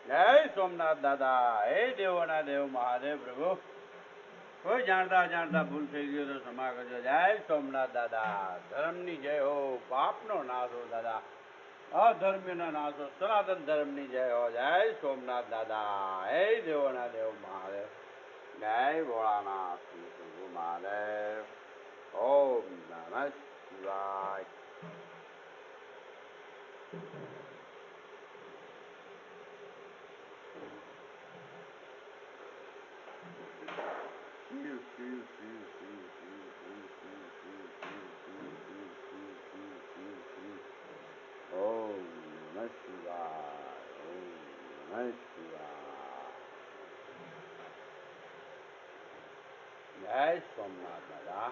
જય સોમનાથ દાદા. હે દેવોના દેવ મહાદેવ પ્રભુ. કોઈ જાણતા જાણતા ભૂલ થઈ ગયો તો ક્ષમા કરજો. જય સોમનાથ દાદા. ધર્મની જય હો, પાપનો નાશ હો દાદા. અધર્મનો નાશ હો, સનાતન ધર્મની જય હો. જય સોમનાથ દાદા. હે દેવોના દેવ મહાદેવ. જય ભોળાનાથ પ્રભુ મહાદેવ. ઓમ નમઃ શિવાય. શિવ શિવ શિવ શિવ શિવ શિવ શિવ શિવ શિવ શિવ શિવ શિવ શિવ શિવ શિવ. ઓમ નમઃ શિવાય. ઓમ નમઃ શિવાય. જય સોમનાથ દાદા.